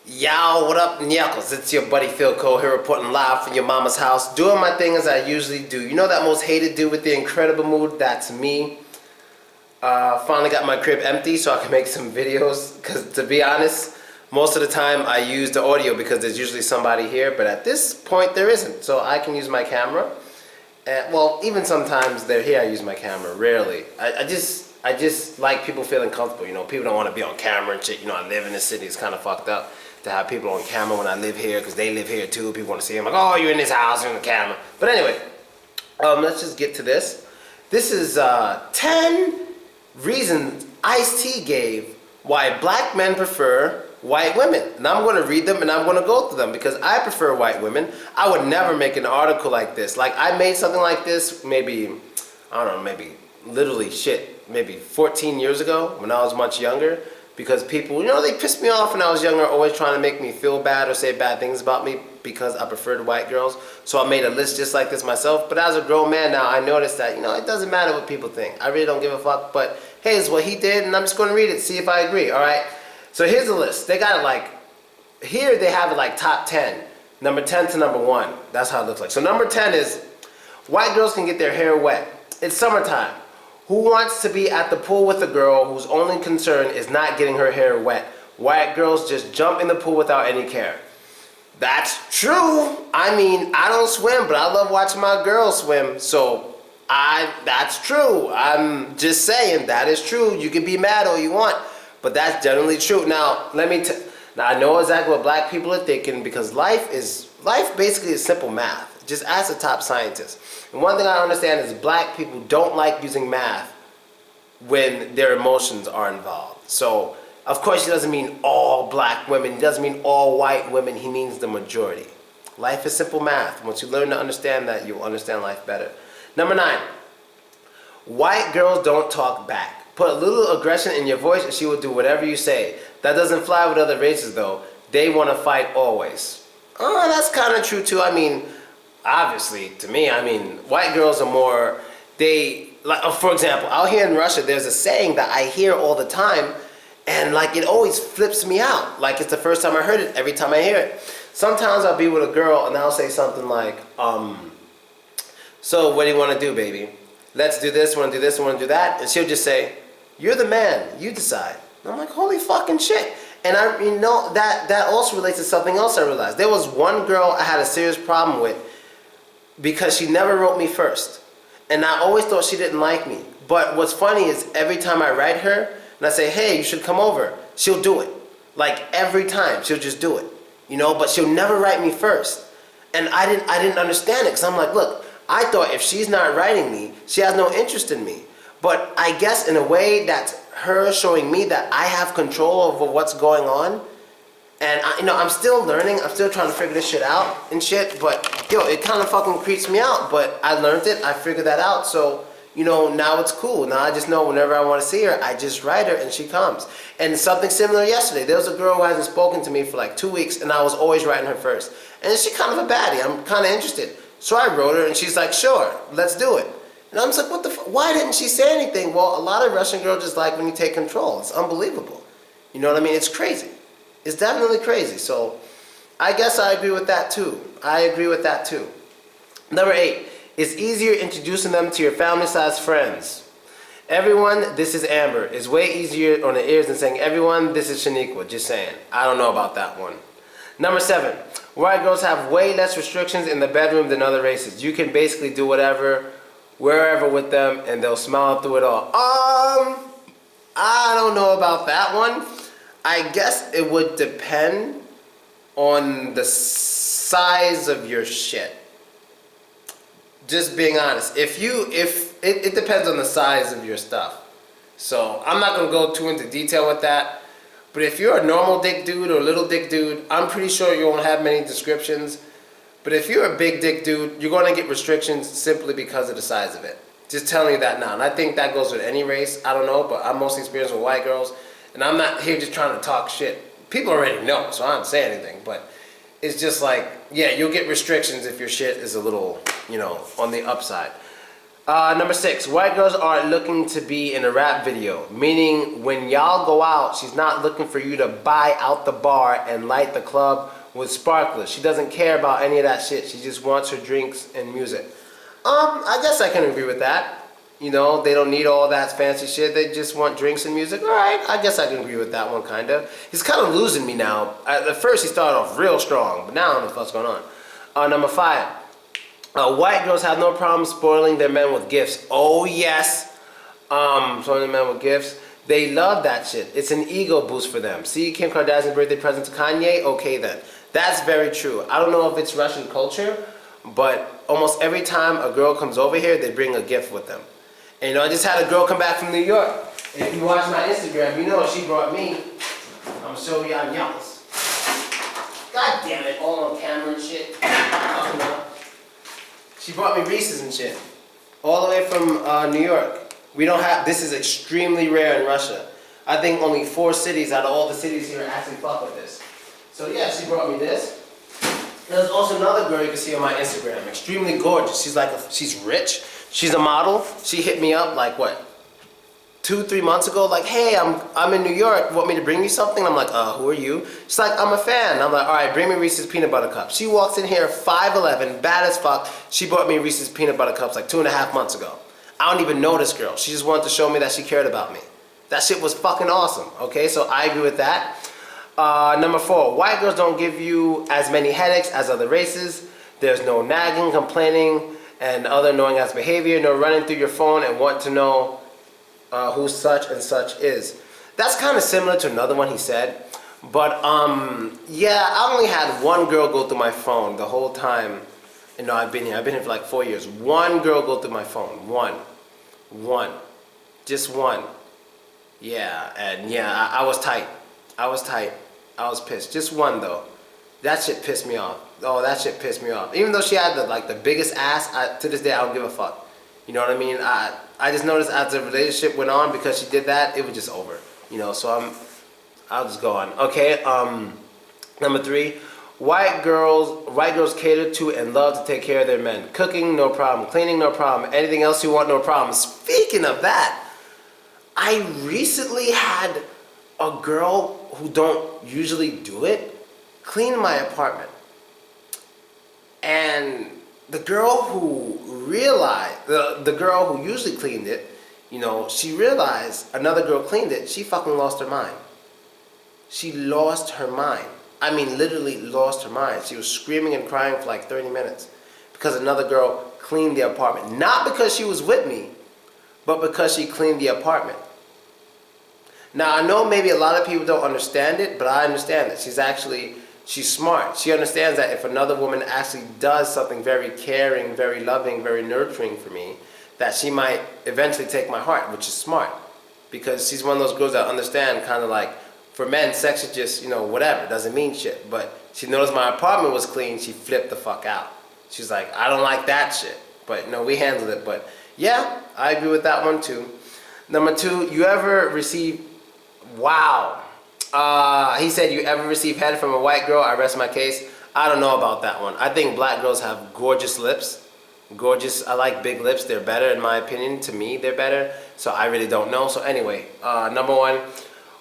Yo, what up, Nyakos? It's your buddy Philko here reporting live from your mama's house, doing my thing as I usually do. You know that most hated dude with the incredible mood? That's me. Finally got my crib empty so I can make some videos, because to be honest, most of the time I use the audio because there's usually somebody here, but at this point there isn't, so I can use my camera. And, well, even sometimes they're here, I use my camera, rarely. I just like people feeling comfortable, you know. People don't want to be on camera and shit. You know, I live in this city, it's kind of fucked up to have people on camera when I live here, because they live here too. People want to see them, like, oh, you're in this house, you're on the camera. But anyway, let's just get to this. This is 10 reasons Ice-T gave why black men prefer white women. And I'm going to read them and I'm going to go through them because I prefer white women. I would never make an article like this. Like, I made something like this maybe, I don't know, maybe literally shit, maybe 14 years ago when I was much younger, because people, you know, they pissed me off when I was younger, always trying to make me feel bad or say bad things about me because I preferred white girls. So I made a list just like this myself. But as a grown man now, I noticed that, you know, it doesn't matter what people think. I really don't give a fuck. But hey, it's what he did, and I'm just going to read it, see if I agree, all right? So here's the list. They got it like, here they have it like top 10. Number 10 to number 1. That's how it looks like. So number 10 is, white girls can get their hair wet. It's summertime. Who wants to be at the pool with a girl whose only concern is not getting her hair wet? White girls just jump in the pool without any care. That's true. I mean, I don't swim, but I love watching my girls swim. So, that's true. I'm just saying, that is true. You can be mad all you want, but that's generally true. Now, now I know exactly what black people are thinking, because life basically is simple math. Just ask the top scientists. And one thing I understand is black people don't like using math when their emotions are involved. So, of course, he doesn't mean all black women. He doesn't mean all white women. He means the majority. Life is simple math. Once you learn to understand that, you'll understand life better. Number 9, white girls don't talk back. Put a little aggression in your voice and she will do whatever you say. That doesn't fly with other races, though. They want to fight always. Oh, that's kind of true, too. I mean, obviously, to me, I mean, white girls are more, for example, out here in Russia, there's a saying that I hear all the time, and like, it always flips me out. Like, it's the first time I heard it, every time I hear it. Sometimes I'll be with a girl and I'll say something like, so what do you want to do, baby? Let's do this, want to do this, want to do that. And she'll just say, you're the man, you decide. And I'm like, holy fucking shit. And that also relates to something else I realized. There was one girl I had a serious problem with because she never wrote me first. And I always thought she didn't like me. But what's funny is every time I write her and I say, hey, you should come over, she'll do it. Like, every time, she'll just do it. You know, but she'll never write me first. And I didn't understand it, because I'm like, look, I thought if she's not writing me, she has no interest in me. But I guess in a way that's her showing me that I have control over what's going on. And I'm still learning, I'm still trying to figure this shit out and shit, but yo, it kind of fucking creeps me out, but I learned it, I figured that out, so, you know, now it's cool. Now I just know whenever I want to see her, I just write her and she comes. And something similar yesterday, there was a girl who hasn't spoken to me for like 2 weeks, and I was always writing her first. And she's kind of a baddie, I'm kind of interested. So I wrote her and she's like, sure, let's do it. And I'm just like, what the why didn't she say anything? Well, a lot of Russian girls just like when you take control. It's unbelievable. You know what I mean? It's crazy. It's definitely crazy. So I guess I agree with that too. Number 8, it's easier introducing them to your family-sized friends. Everyone, this is Amber. It's way easier on the ears than saying, everyone, this is Shaniqua. Just saying. I don't know about that one. Number 7, white girls have way less restrictions in the bedroom than other races. You can basically do whatever, wherever with them, and they'll smile through it all. I don't know about that one. I guess it would depend on the size of your shit. Just being honest. If it depends on the size of your stuff. So I'm not gonna go too into detail with that. But if you're a normal dick dude or a little dick dude, I'm pretty sure you won't have many descriptions. But if you're a big dick dude, you're gonna get restrictions simply because of the size of it. Just telling you that now. And I think that goes with any race. I don't know, but I'm mostly experienced with white girls. And I'm not here just trying to talk shit. People already know, so I don't say anything. But it's just like, yeah, you'll get restrictions if your shit is a little, you know, on the upside. Number 6, white girls are looking to be in a rap video. Meaning, when y'all go out, she's not looking for you to buy out the bar and light the club with sparklers. She doesn't care about any of that shit. She just wants her drinks and music. I guess I can agree with that. You know, they don't need all that fancy shit. They just want drinks and music. All right, I guess I can agree with that one, kind of. He's kind of losing me now. At first, he started off real strong, but now I don't know what's going on. Number 5. White girls have no problem spoiling their men with gifts. Oh, yes. Spoiling their men with gifts. They love that shit. It's an ego boost for them. See Kim Kardashian's birthday present to Kanye? Okay, then. That's very true. I don't know if it's Russian culture, but almost every time a girl comes over here, they bring a gift with them. And, you know, I just had a girl come back from New York. And if you watch my Instagram, you know what she brought me. I'm so young, jealous. God damn it, all on camera and shit. She brought me Reese's and shit. All the way from New York. We don't have, this is extremely rare in Russia. I think only 4 cities out of all the cities here actually fuck with this. So yeah, she brought me this. There's also another girl you can see on my Instagram. Extremely gorgeous. She's rich. She's a model. She hit me up like what? 2-3 months ago, like, hey, I'm in New York. Want me to bring you something? I'm like, who are you? She's like, I'm a fan. I'm like, all right, bring me Reese's peanut butter cup. She walks in here, 5'11", bad as fuck. She brought me Reese's peanut butter cups like 2.5 months ago. I don't even know this girl. She just wanted to show me that she cared about me. That shit was fucking awesome. Okay, so I agree with that. Number 4, white girls don't give you as many headaches as other races. There's no nagging, complaining, and other annoying ass behavior. No running through your phone and want to know who such and such is. That's kind of similar to another one he said. But yeah, I only had one girl go through my phone the whole time. You know, I've been here for like 4 years. One girl go through my phone. One. Just one. Yeah, and yeah, I was tight. I was pissed. Just one though. That shit pissed me off. Oh, that shit pissed me off. Even though she had the biggest ass, to this day I don't give a fuck. You know what I mean? I just noticed as the relationship went on, because she did that, it was just over. You know, so I'll just go on. Okay, number 3, white girls cater to and love to take care of their men. Cooking, no problem. Cleaning, no problem. Anything else you want, no problem. Speaking of that, I recently had a girl who don't usually do it clean my apartment. And the girl who realized, the girl who usually cleaned it, you know, she realized another girl cleaned it. She fucking lost her mind. She lost her mind. I mean, literally lost her mind. She was screaming and crying for like 30 minutes because another girl cleaned the apartment. Not because she was with me, but because she cleaned the apartment. Now, I know maybe a lot of people don't understand it, but I understand it. She's smart. She understands that if another woman actually does something very caring, very loving, very nurturing for me, that she might eventually take my heart, which is smart. Because she's one of those girls that understand kind of like, for men, sex is just, you know, whatever, doesn't mean shit. But she noticed my apartment was clean, she flipped the fuck out. She's like, I don't like that shit. But, no, we handled it. But, yeah, I agree with that one too. Number 2, you ever receive, wow. He said, you ever receive head from a white girl? I rest my case. I don't know about that one. I think black girls have gorgeous lips. Gorgeous. I like big lips. They're better in my opinion. To me, they're better. So I really don't know. So anyway, number 1,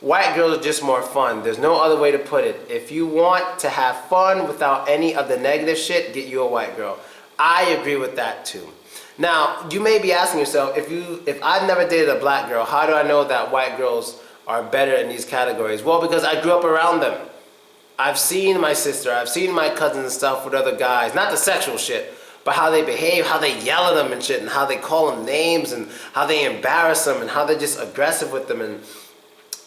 white girls are just more fun. There's no other way to put it. If you want to have fun without any of the negative shit, get you a white girl. I agree with that too. Now, you may be asking yourself, if I've never dated a black girl, how do I know that white girls are better in these categories? Well, because I grew up around them. I've seen my sister, I've seen my cousins and stuff with other guys, not the sexual shit, but how they behave, how they yell at them and shit, and how they call them names, and how they embarrass them, and how they're just aggressive with them. And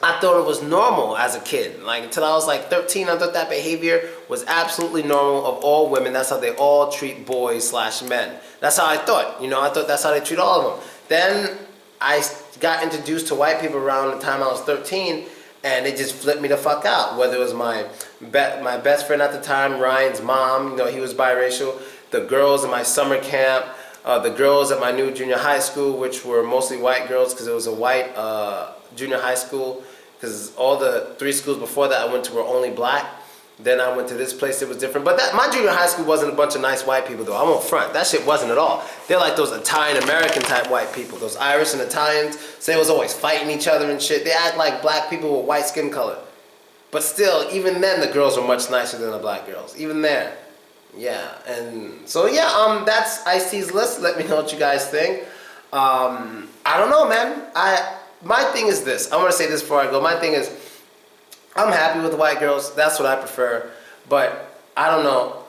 I thought it was normal as a kid. Like, until I was like 13, I thought that behavior was absolutely normal of all women. That's how they all treat boys/men. That's how I thought. You know, I thought that's how they treat all of them. Then I got introduced to white people around the time I was 13, and it just flipped me the fuck out. Whether it was my best friend at the time, Ryan's mom, you know, he was biracial, the girls in my summer camp, the girls at my new junior high school, which were mostly white girls because it was a white junior high school, because all the 3 schools before that I went to were only black. Then I went to this place, it was different. But my junior high school wasn't a bunch of nice white people though. I won't front. That shit wasn't at all. They're like those Italian-American type white people. Those Irish and Italians. So they was always fighting each other and shit. They act like black people with white skin color. But still, even then the girls were much nicer than the black girls. Even there. Yeah. And so yeah, that's Ice-T's list. Let me know what you guys think. I don't know, man. My thing is this. I want to say this before I go. My thing is, I'm happy with the white girls. That's what I prefer. But I don't know.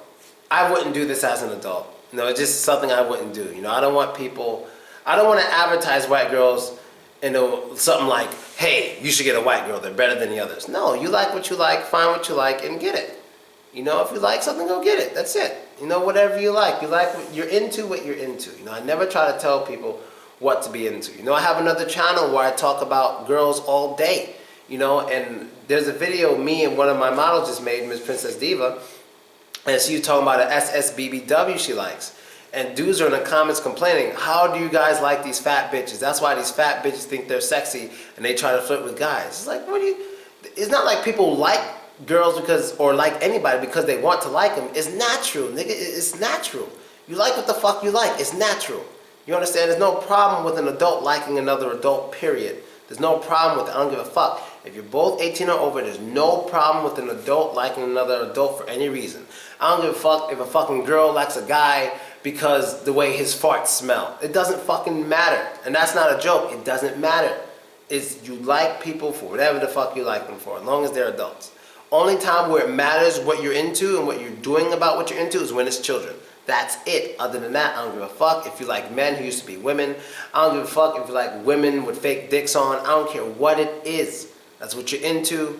I wouldn't do this as an adult. You know, it's just something I wouldn't do. You know, I don't want to advertise white girls into something like, hey, you should get a white girl. They're better than the others. No, you like what you like, find what you like, and get it. You know, if you like something, go get it. That's it. You know, whatever you like. You like what you're into, what you're into. You know, I never try to tell people what to be into. You know, I have another channel where I talk about girls all day. You know, and there's a video me and one of my models just made, Miss Princess Diva, and she was talking about an SSBBW she likes. And dudes are in the comments complaining, how do you guys like these fat bitches? That's why these fat bitches think they're sexy and they try to flirt with guys. It's like, it's not like people like girls or like anybody because they want to like them. It's natural, nigga. It's natural. You like what the fuck you like. It's natural. You understand? There's no problem with an adult liking another adult, period. There's no problem with it. I don't give a fuck. If you're both 18 or over, there's no problem with an adult liking another adult for any reason. I don't give a fuck if a fucking girl likes a guy because the way his farts smell. It doesn't fucking matter. And that's not a joke. It doesn't matter. It's you like people for whatever the fuck you like them for, as long as they're adults. Only time where it matters what you're into and what you're doing about what you're into is when it's children. That's it. Other than that, I don't give a fuck if you like men who used to be women. I don't give a fuck if you like women with fake dicks on. I don't care what it is. That's what you're into.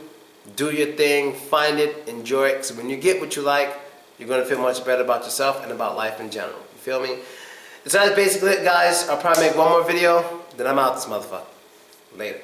Do your thing. Find it. Enjoy it. So when you get what you like, you're going to feel much better about yourself and about life in general. You feel me? So that's basically it, guys. I'll probably make one more video. Then I'm out this motherfucker. Later.